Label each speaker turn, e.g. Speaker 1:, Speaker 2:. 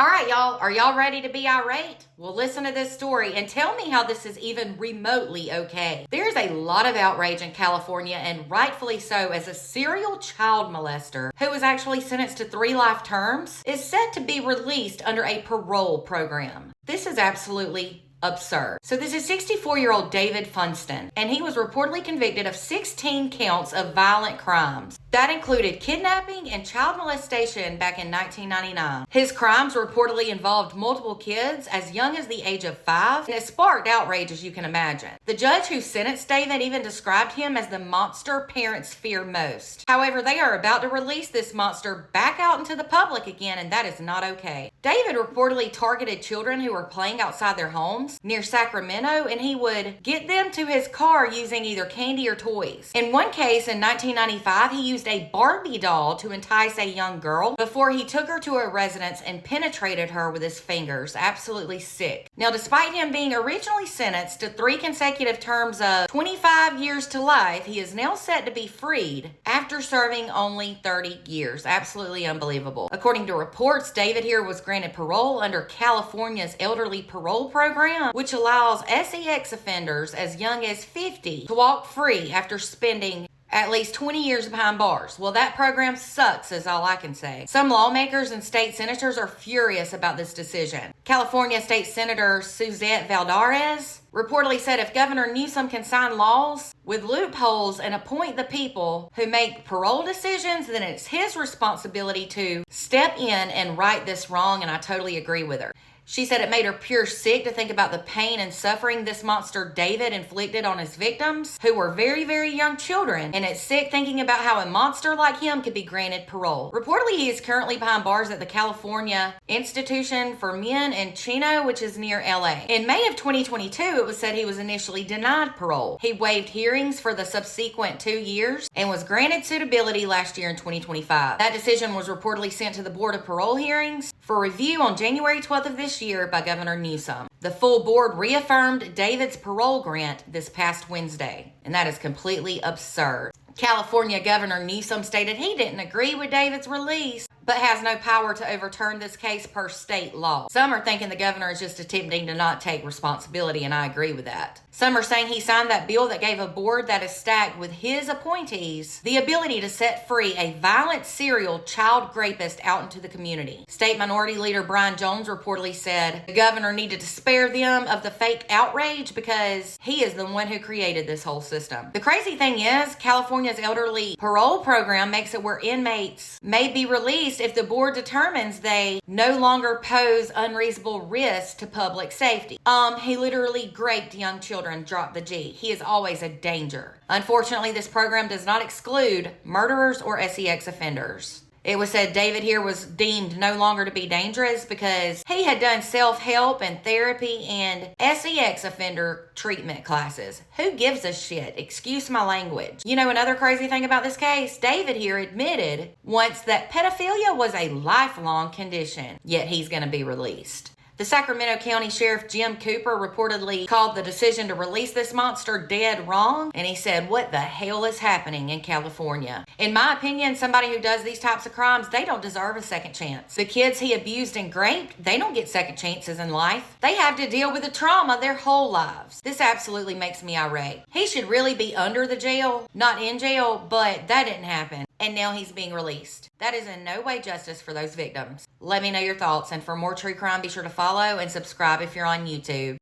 Speaker 1: All right, y'all, are y'all ready to be irate? Well, listen to this story and tell me how this is even remotely okay. There's a lot of outrage in California, and rightfully so, as a serial child molester who was actually sentenced to 3 life terms is set to be released under a parole program. This is absolutely absurd. So this is 64-year-old David Funston, and he was reportedly convicted of 16 counts of violent crimes. That included kidnapping and child molestation back in 1999. His crimes reportedly involved multiple kids as young as the age of 5, and it sparked outrage, as you can imagine. The judge who sentenced David even described him as the monster parents fear most. However, they are about to release this monster back out into the public again, and that is not okay. David reportedly targeted children who were playing outside their homes near Sacramento, and he would get them to his car using either candy or toys. In one case, in 1995, he used a Barbie doll to entice a young girl before he took her to a residence and penetrated her with his fingers. Absolutely sick. Now, despite him being originally sentenced to 3 consecutive terms of 25 years to life, he is now set to be freed after serving only 30 years. Absolutely unbelievable. According to reports, David here was granted parole under California's elderly parole program, which allows sex offenders as young as 50 to walk free after spending at least 20 years behind bars. Well, that program sucks is all I can say. Some lawmakers and state senators are furious about this decision. California State Senator Suzette Valdarez reportedly said if Governor Newsom can sign laws with loopholes and appoint the people who make parole decisions, then it's his responsibility to step in and right this wrong, and I totally agree with her. She said it made her pure sick to think about the pain and suffering this monster David inflicted on his victims, who were very, very young children. And it's sick thinking about how a monster like him could be granted parole. Reportedly, he is currently behind bars at the California Institution for Men in Chino, which is near LA. In May of 2022, it was said he was initially denied parole. He waived hearings for the subsequent 2 years and was granted suitability last year in 2025. That decision was reportedly sent to the Board of Parole Hearings for review on January 12th of this year by Governor Newsom. The full board reaffirmed David's parole grant this past Wednesday, and that is completely absurd. California Governor Newsom stated he didn't agree with David's release, but has no power to overturn this case per state law. Some are thinking the governor is just attempting to not take responsibility, and I agree with that. Some are saying he signed that bill that gave a board that is stacked with his appointees the ability to set free a violent serial child rapist out into the community. State Minority Leader Brian Jones reportedly said the governor needed to spare them of the fake outrage because he is the one who created this whole system. The crazy thing is, California's elderly parole program makes it where inmates may be released if the board determines they no longer pose unreasonable risk to public safety. He literally raped young children. Drop the G. He is always a danger. Unfortunately, this program does not exclude murderers or sex offenders. It was said David here was deemed no longer to be dangerous because he had done self-help and therapy and sex offender treatment classes. Who gives a shit? Excuse my language. You know, another crazy thing about this case, David here admitted once that pedophilia was a lifelong condition, yet he's going to be released. The Sacramento County Sheriff Jim Cooper reportedly called the decision to release this monster dead wrong, and he said, "What the hell is happening in California?" In my opinion, somebody who does these types of crimes, they don't deserve a second chance. The kids he abused and raped, they don't get second chances in life. They have to deal with the trauma their whole lives. This absolutely makes me irate. He should really be under the jail, not in jail, but that didn't happen. And now he's being released. That is in no way justice for those victims. Let me know your thoughts, and for more true crime, be sure to follow and subscribe if you're on YouTube.